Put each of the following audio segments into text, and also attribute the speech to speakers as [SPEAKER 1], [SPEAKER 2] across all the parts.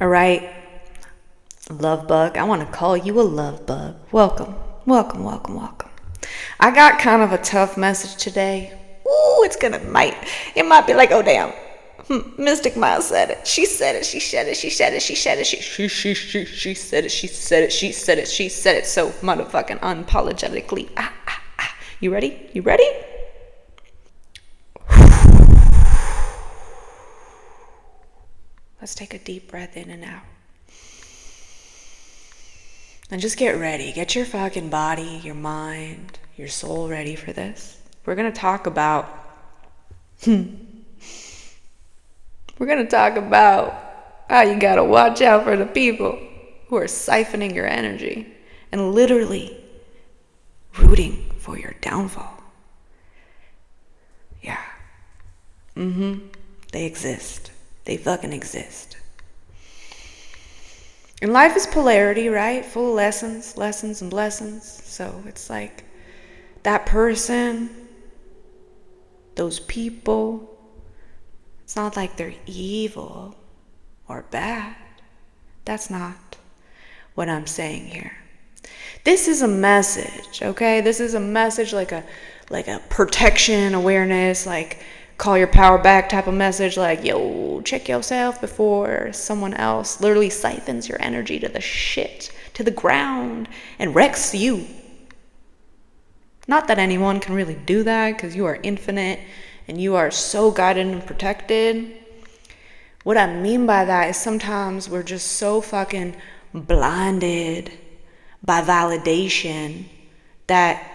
[SPEAKER 1] All right, love bug. I want to call you a love bug. Welcome. I got kind of a tough message today. Ooh, it might be like, oh damn. Mystic Mile said it. She said it so motherfucking unapologetically. You ready? Let's take a deep breath in and out. And just get ready. Get your fucking body, your mind, your soul ready for this. We're going to talk about how you got to watch out for the people who are siphoning your energy and literally rooting for your downfall. Yeah. They exist. They fucking exist. And life is polarity, right? Full of lessons and blessings. So it's like that person, those people, it's not like they're evil or bad. That's not what I'm saying here. This is a message, okay? This is a message like a protection, awareness, like call your power back type of message, like, yo, check yourself before someone else literally siphons your energy to the shit, to the ground, and wrecks you. Not that anyone can really do that, because you are infinite and you are so guided and protected. What I mean by that is sometimes we're just so fucking blinded by validation that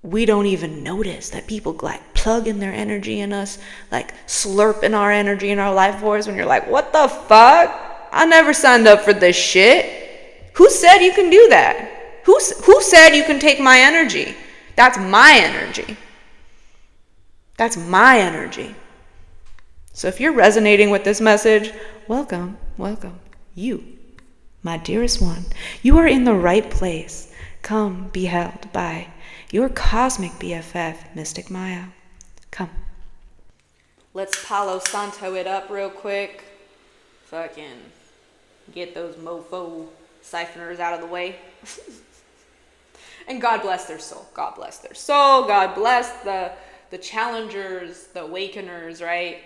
[SPEAKER 1] we don't even notice that people like plugging their energy in us, like slurping our energy in our life force when you're like, what the fuck? I never signed up for this shit. Who said you can do that? Who said you can take my energy? That's my energy. That's my energy. So if you're resonating with this message, welcome. You, my dearest one, you are in the right place. Come be held by your cosmic BFF, Mystic Maya. Come. Let's Palo Santo it up real quick. Fucking get those mofo siphoners out of the way. And God bless their soul. God bless the challengers, the awakeners, right?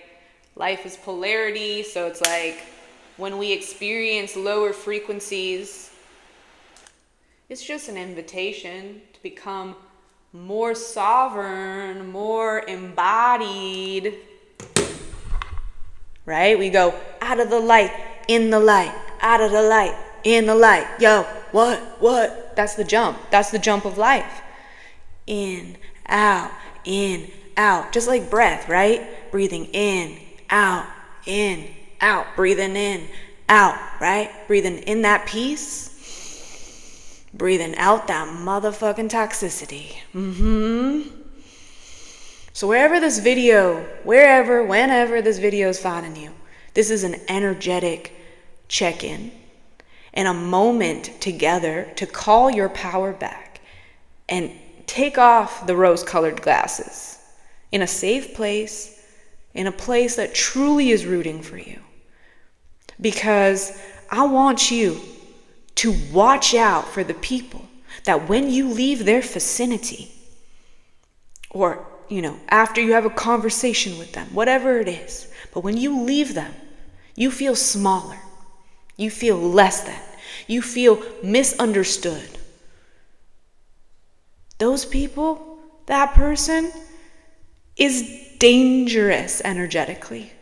[SPEAKER 1] Life is polarity, so it's like when we experience lower frequencies, it's just an invitation to become more sovereign, more embodied, right? We go out of the light, in the light, out of the light, in the light. Yo, what? That's the jump of life. In, out, just like breath, right? Breathing in, out, breathing in, out, right? Breathing in that peace. Breathing out that motherfucking toxicity. So whenever this video is finding you, this is an energetic check-in and a moment together to call your power back and take off the rose-colored glasses in a safe place, in a place that truly is rooting for you. Because I want you to watch out for the people that when you leave their vicinity, or, after you have a conversation with them, whatever it is, but when you leave them, you feel smaller, you feel less than, you feel misunderstood. Those people, that person, is dangerous energetically.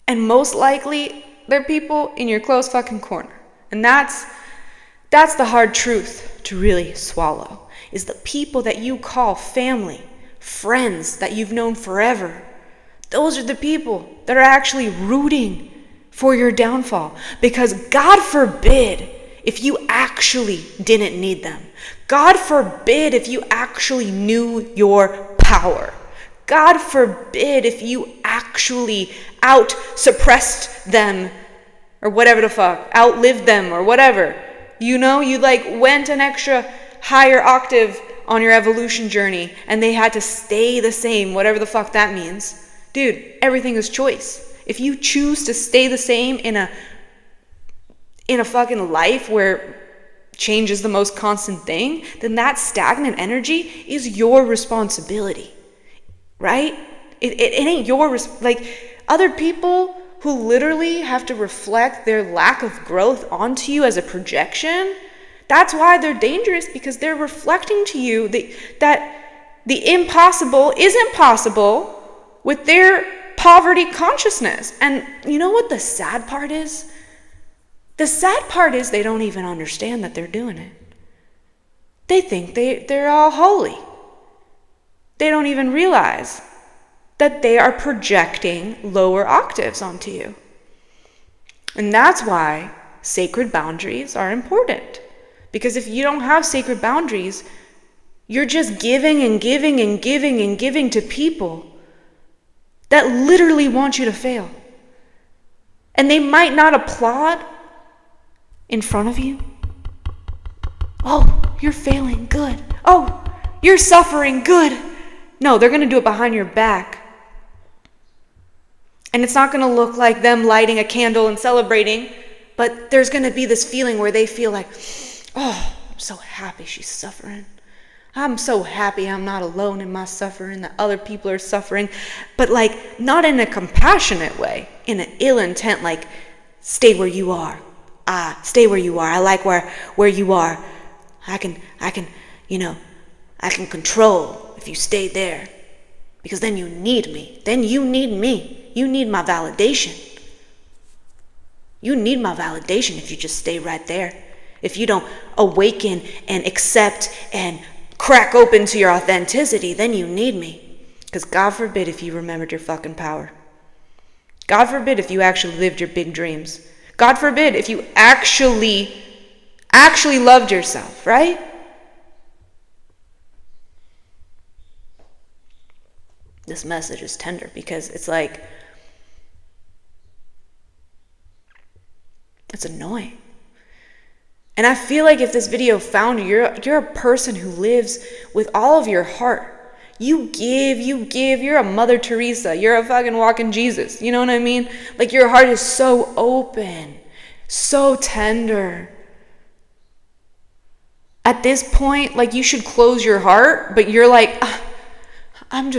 [SPEAKER 1] And most likely, they're people in your close fucking corner. And that's the hard truth to really swallow, is the people that you call family, friends that you've known forever. Those are the people that are actually rooting for your downfall. Because God forbid if you actually didn't need them. God forbid if you actually knew your power. God forbid if you actually out-suppressed them or whatever the fuck, outlived them or whatever. You went an extra higher octave on your evolution journey and they had to stay the same, whatever the fuck that means. Dude, everything is choice. If you choose to stay the same in a fucking life where change is the most constant thing, then that stagnant energy is your responsibility, right? It ain't like other people who literally have to reflect their lack of growth onto you as a projection. That's why they're dangerous, because they're reflecting to you that the impossible isn't possible with their poverty consciousness. And you know what the sad part is? The sad part is they don't even understand that they're doing it. They think they're all holy. They don't even realize that they are projecting lower octaves onto you. And that's why sacred boundaries are important. Because if you don't have sacred boundaries, you're just giving and giving and giving and giving to people that literally want you to fail. And they might not applaud in front of you. Oh, you're failing, good. Oh, you're suffering, good. No, they're going to do it behind your back. And it's not going to look like them lighting a candle and celebrating, but there's going to be this feeling where they feel like, oh, I'm so happy she's suffering. I'm so happy I'm not alone in my suffering, that other people are suffering, but like not in a compassionate way, in an ill intent, like stay where you are. Stay where you are. I like where you are. I can control if you stay there, because then you need me. Then you need me. You need my validation. You need my validation if you just stay right there. If you don't awaken and accept and crack open to your authenticity, then you need me. Because God forbid if you remembered your fucking power. God forbid if you actually lived your big dreams. God forbid if you actually loved yourself, right? This message is tender because it's like, it's annoying. And I feel like if this video found you, you're a person who lives with all of your heart. You give, you're a Mother Teresa, you're a fucking walking Jesus, you know what I mean? Like your heart is so open, so tender. At this point, like you should close your heart, but you're like, I'm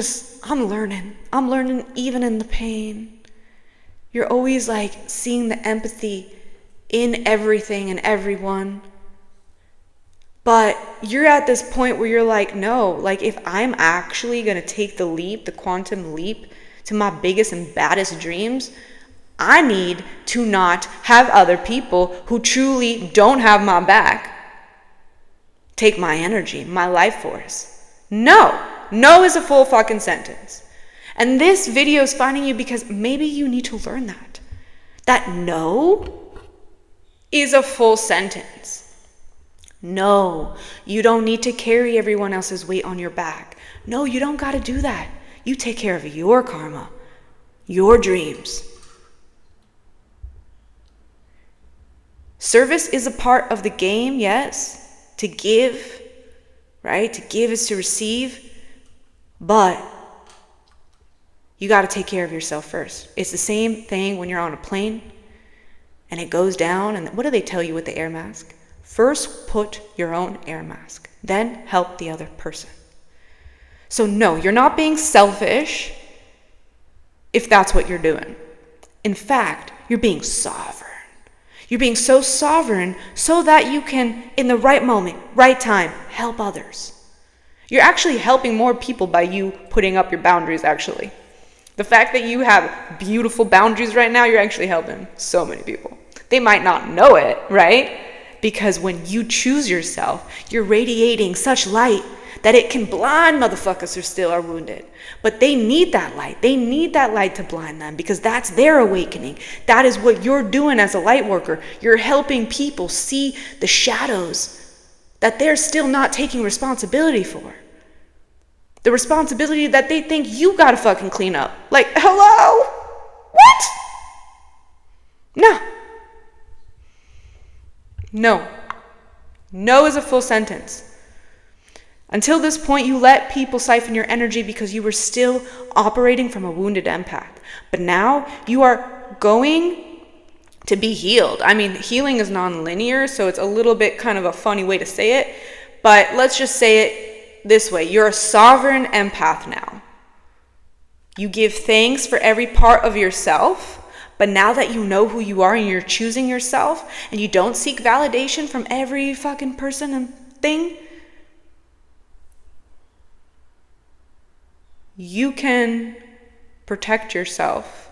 [SPEAKER 1] learning. I'm learning even in the pain. You're always like seeing the empathy in everything and everyone. But you're at this point where you're like, no, like if I'm actually going to take the leap, the quantum leap to my biggest and baddest dreams, I need to not have other people who truly don't have my back take my energy, my life force. No is a full fucking sentence. And this video is finding you because maybe you need to learn that no is a full sentence. No, you don't need to carry everyone else's weight on your back. No, you don't got to do that. You take care of your karma, your dreams. Service is a part of the game, yes. To give, right? To give is to receive. But you got to take care of yourself first. It's the same thing when you're on a plane and it goes down. And what do they tell you with the air mask? First, put your own air mask. Then help the other person. So no, you're not being selfish if that's what you're doing. In fact, you're being sovereign. You're being so sovereign so that you can, in the right moment, right time, help others. You're actually helping more people by you putting up your boundaries, actually. The fact that you have beautiful boundaries right now, you're actually helping so many people. They might not know it, right? Because when you choose yourself, you're radiating such light that it can blind motherfuckers who still are wounded. But they need that light. They need that light to blind them because that's their awakening. That is what you're doing as a light worker. You're helping people see the shadows that they're still not taking responsibility for. The responsibility that they think you gotta fucking clean up. Like, hello? What? No. No is a full sentence. Until this point, you let people siphon your energy because you were still operating from a wounded empath. But now you are going to be healed. I mean, healing is non-linear, so it's a little bit kind of a funny way to say it. But let's just say it this way. You're a sovereign empath now. You give thanks for every part of yourself. But now that you know who you are and you're choosing yourself and you don't seek validation from every fucking person and thing, you can protect yourself,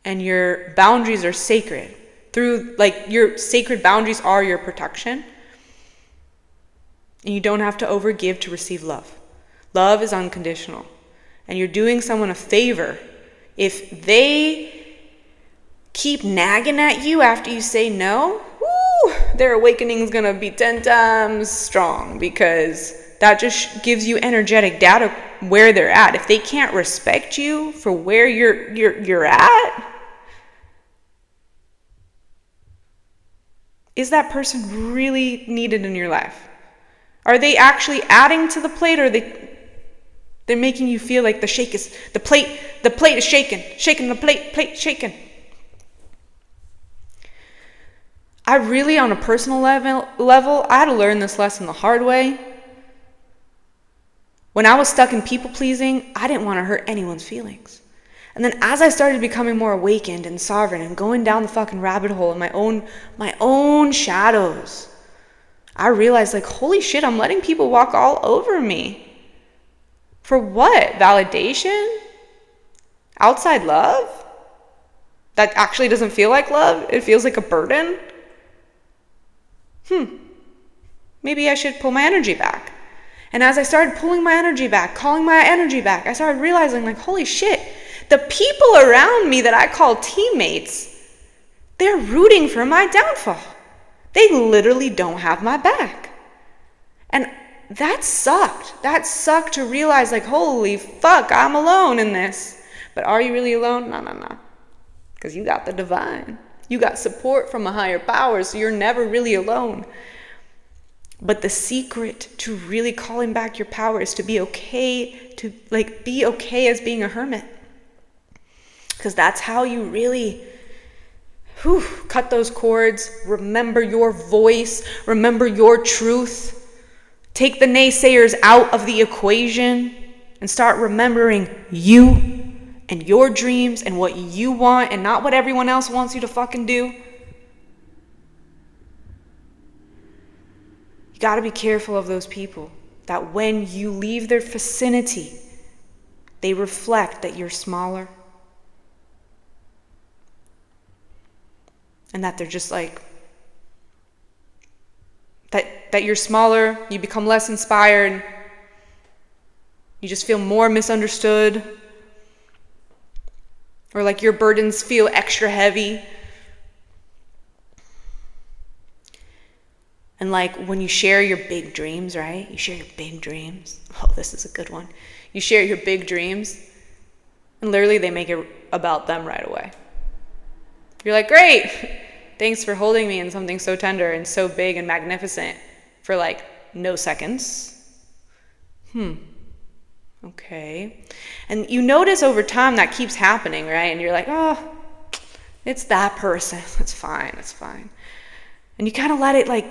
[SPEAKER 1] and your boundaries are sacred. Your sacred boundaries are your protection, and you don't have to overgive to receive love. Love is unconditional, and you're doing someone a favor if they keep nagging at you after you say no. Their awakening is gonna be 10 times strong, because that just gives you energetic data where they're at. If they can't respect you for where you're at, is that person really needed in your life? Are they actually adding to the plate, or they're making you feel like the plate is shaking the plate shaking? I really, on a personal level, I had to learn this lesson the hard way. When I was stuck in people pleasing, I didn't want to hurt anyone's feelings. And then as I started becoming more awakened and sovereign and going down the fucking rabbit hole in my own shadows, I realized, like, holy shit, I'm letting people walk all over me. For what? Validation? Outside love? That actually doesn't feel like love. It feels like a burden. Maybe I should pull my energy back. And as I started pulling my energy back, calling my energy back, I started realizing, like, holy shit, the people around me that I call teammates, they're rooting for my downfall. They literally don't have my back. And that sucked. That sucked to realize, like, holy fuck, I'm alone in this. But are you really alone? No. Because you got the divine. You got support from a higher power, so you're never really alone. But the secret to really calling back your power is to be okay, be okay as being a hermit. Because that's how you really cut those cords. Remember your voice. Remember your truth. Take the naysayers out of the equation and start remembering you and your dreams and what you want, and not what everyone else wants you to fucking do. Got to be careful of those people that when you leave their vicinity, they reflect that you're smaller, and that they're just like that you're smaller, you become less inspired, you just feel more misunderstood, or like your burdens feel extra heavy. And like when you share your big dreams, right? You share your big dreams. Oh, this is a good one. You share your big dreams, and literally they make it about them right away. You're like, great, thanks for holding me in something so tender and so big and magnificent for like no seconds. Okay. And you notice over time that keeps happening, right? And you're like, oh, it's that person. It's fine. And you kind of let it like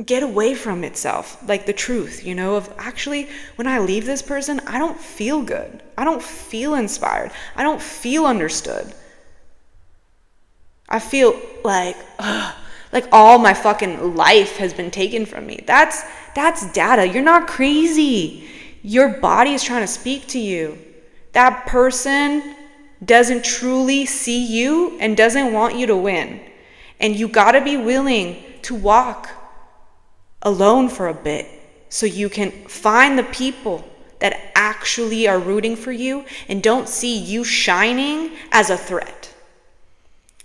[SPEAKER 1] get away from itself, like the truth, of actually, when I leave this person, I don't feel good. I don't feel inspired. I don't feel understood. I feel like all my fucking life has been taken from me. That's data. You're not crazy. Your body is trying to speak to you. That person doesn't truly see you and doesn't want you to win. And you gotta be willing to walk alone for a bit so you can find the people that actually are rooting for you and don't see you shining as a threat.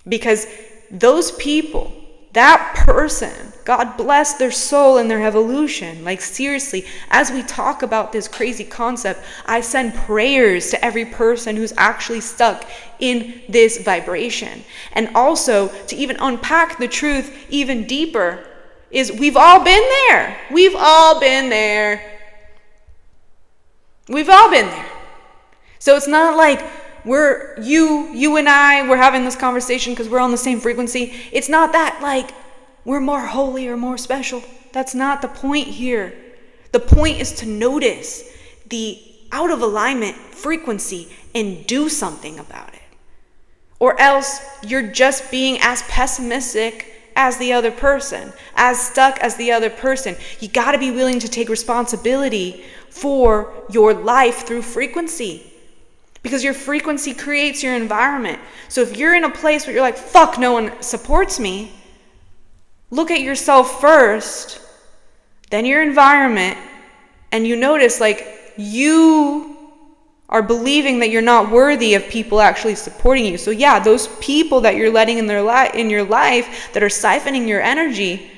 [SPEAKER 1] Because those people, that person, God bless their soul and their evolution. Like seriously, as we talk about this crazy concept, I send prayers to every person who's actually stuck in this vibration. And also to even unpack the truth even deeper, is we've all been there. We've all been there. We've all been there. So it's not like you and I, we're having this conversation because we're on the same frequency. It's not that like we're more holy or more special. That's not the point here. The point is to notice the out of alignment frequency and do something about it. Or else you're just being as pessimistic as the other person, as stuck as the other person. You got to be willing to take responsibility for your life through frequency, because your frequency creates your environment. So if you're in a place where you're like, fuck, no one supports me, look at yourself first, then your environment, and you notice like you are believing that you're not worthy of people actually supporting you. So yeah, those people that you're letting in your life that are siphoning your energy,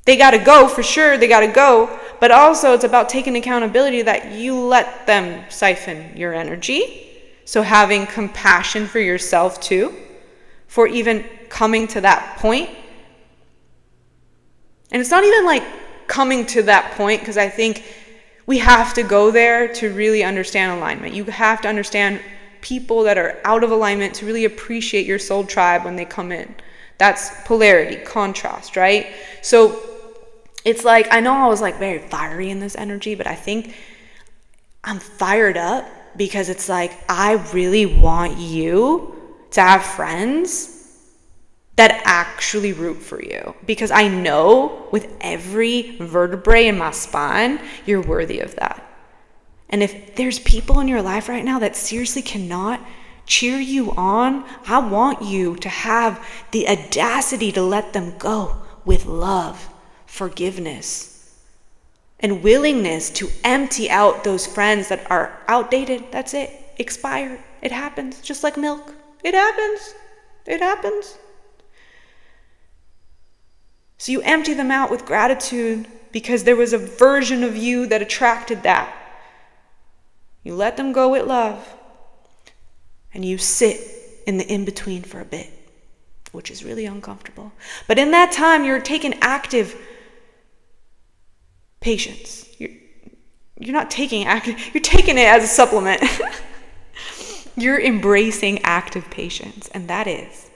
[SPEAKER 1] they got to go for sure. They got to go. But also it's about taking accountability that you let them siphon your energy. So having compassion for yourself too, for even coming to that point. And it's not even like coming to that point, because I think we have to go there to really understand alignment. You have to understand people that are out of alignment to really appreciate your soul tribe when they come in. That's polarity, contrast, right? So it's like, I know I was like very fiery in this energy, but I think I'm fired up because it's like, I really want you to have friends that actually root for you, because I know with every vertebrae in my spine, you're worthy of that. And if there's people in your life right now that seriously cannot cheer you on, I want you to have the audacity to let them go with love, forgiveness, and willingness to empty out those friends that are outdated. That's it. Expired. It happens. Just like milk. It happens. It happens. So you empty them out with gratitude because there was a version of you that attracted that. You let them go with love. And you sit in the in-between for a bit, which is really uncomfortable. But in that time, you're taking active patience. You're not taking active, you're taking it as a supplement. You're embracing active patience. And that is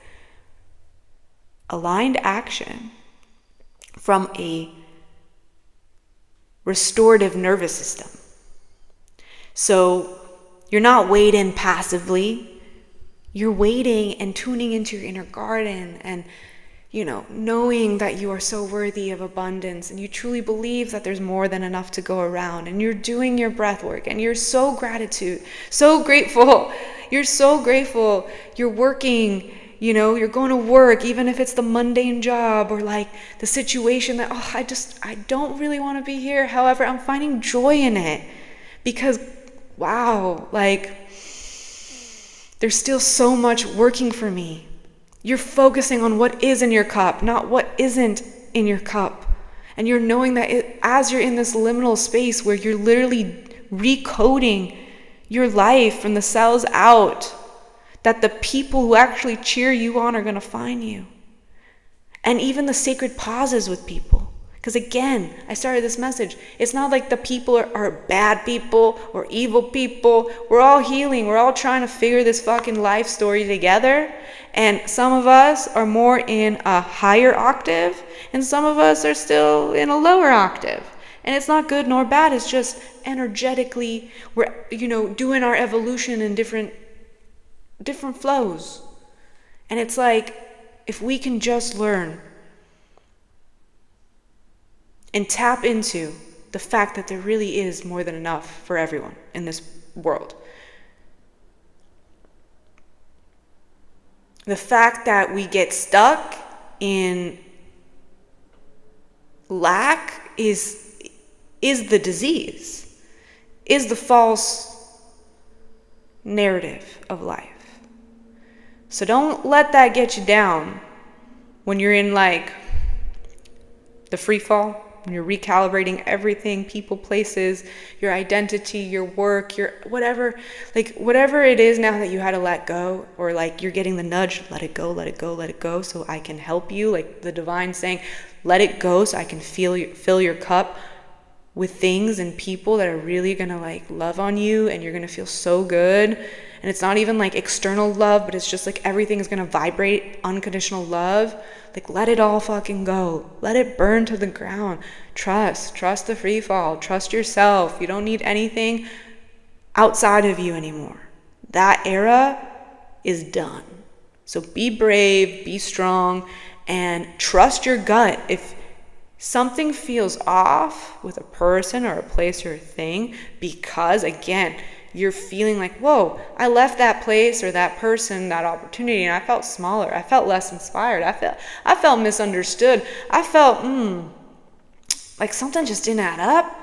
[SPEAKER 1] aligned action from a restorative nervous system. So you're not waiting passively. You're waiting and tuning into your inner garden and, knowing that you are so worthy of abundance, and you truly believe that there's more than enough to go around, and you're doing your breath work, and you're so grateful. You're so grateful. You're working. You're going to work, even if it's the mundane job or like the situation that, I don't really want to be here. However, I'm finding joy in it because, wow, like there's still so much working for me. You're focusing on what is in your cup, not what isn't in your cup. And you're knowing that as you're in this liminal space where you're literally recoding your life from the cells out, that the people who actually cheer you on are going to find you. And even the sacred pauses with people. Because again, I started this message. It's not like the people are bad people or evil people. We're all healing. We're all trying to figure this fucking life story together. And some of us are more in a higher octave, and some of us are still in a lower octave. And it's not good nor bad. It's just energetically, we're, doing our evolution in different flows. And it's like, if we can just learn and tap into the fact that there really is more than enough for everyone in this world. The fact that we get stuck in lack is the disease, is the false narrative of life. So don't let that get you down when you're in like the free fall, when you're recalibrating everything, people, places, your identity, your work, your whatever, like whatever it is now that you had to let go, or like you're getting the nudge, let it go, let it go, let it go, so I can help you, like the divine saying, let it go so I can fill your cup with things and people that are really gonna like love on you, and you're gonna feel so good. And it's not even like external love, but it's just like everything is gonna vibrate unconditional love. Like let it all fucking go. Let it burn to the ground. Trust the free fall. Trust yourself. You don't need anything outside of you anymore. That era is done. So be brave, be strong, and trust your gut. If something feels off with a person or a place or a thing, because again, you're feeling like, whoa, I left that place or that person, that opportunity, and I felt smaller. I felt less inspired. I felt misunderstood. I felt like something just didn't add up.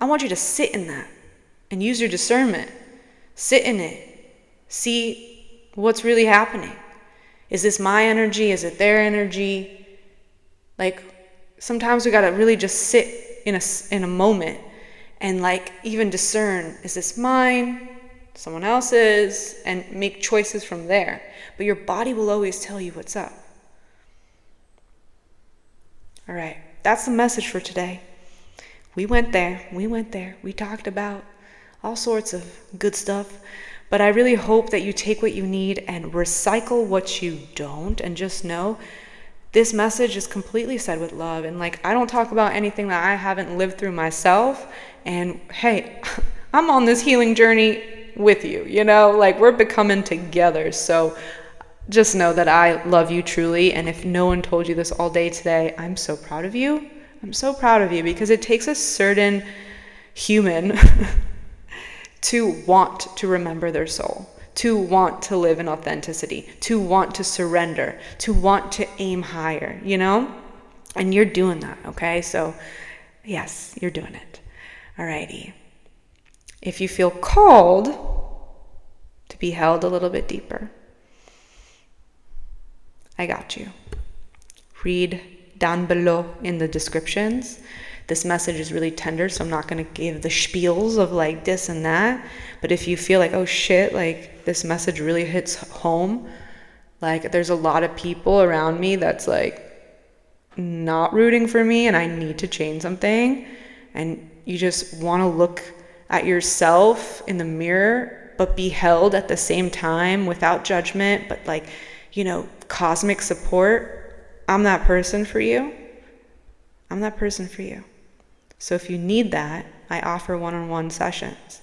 [SPEAKER 1] I want you to sit in that and use your discernment. Sit in it. See what's really happening. Is this my energy? Is it their energy? Like, sometimes we gotta really just sit in a moment and like even discern, is this mine, someone else's, and make choices from there. But your body will always tell you what's up. All right, that's the message for today. We went there, we talked about all sorts of good stuff, but I really hope that you take what you need and recycle what you don't, and just know this message is completely said with love. And like, I don't talk about anything that I haven't lived through myself. And hey, I'm on this healing journey with you, you know, like we're becoming together. So just know that I love you truly. And if no one told you this all day today, I'm so proud of you. I'm so proud of you, because it takes a certain human to want to remember their soul, to want to live in authenticity, to want to surrender, to want to aim higher, you know? And you're doing that, okay? So yes, you're doing it. Alrighty. If you feel called to be held a little bit deeper, I got you. Read down below in the descriptions. This message is really tender, so I'm not going to give the spiels of like this and that. But if you feel like, oh shit, like this message really hits home, like there's a lot of people around me that's like not rooting for me and I need to change something, and you just want to look at yourself in the mirror, but be held at the same time without judgment, but like, you know, cosmic support, I'm that person for you. I'm that person for you. So if you need that, I offer one-on-one sessions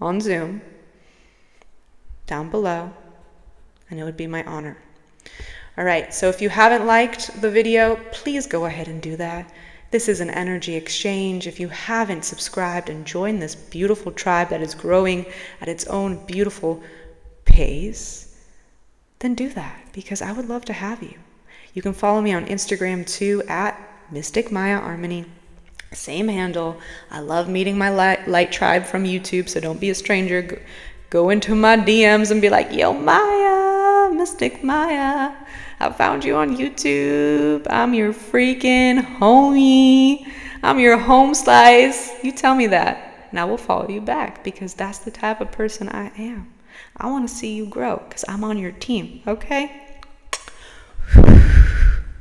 [SPEAKER 1] on Zoom down below, and it would be my honor. All right, so if you haven't liked the video, please go ahead and do that. This is an energy exchange. If you haven't subscribed and joined this beautiful tribe that is growing at its own beautiful pace, then do that, because I would love to have you. You can follow me on Instagram too, at Mystic Maya Armony. Same handle. I love meeting my light tribe from YouTube, so don't be a stranger. Go into my DMs and be like, yo, Maya, Mystic Maya, I found you on YouTube. I'm your freaking homie. I'm your home slice. You tell me that, and I will follow you back, because that's the type of person I am. I want to see you grow, because I'm on your team, okay?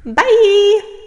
[SPEAKER 1] Bye.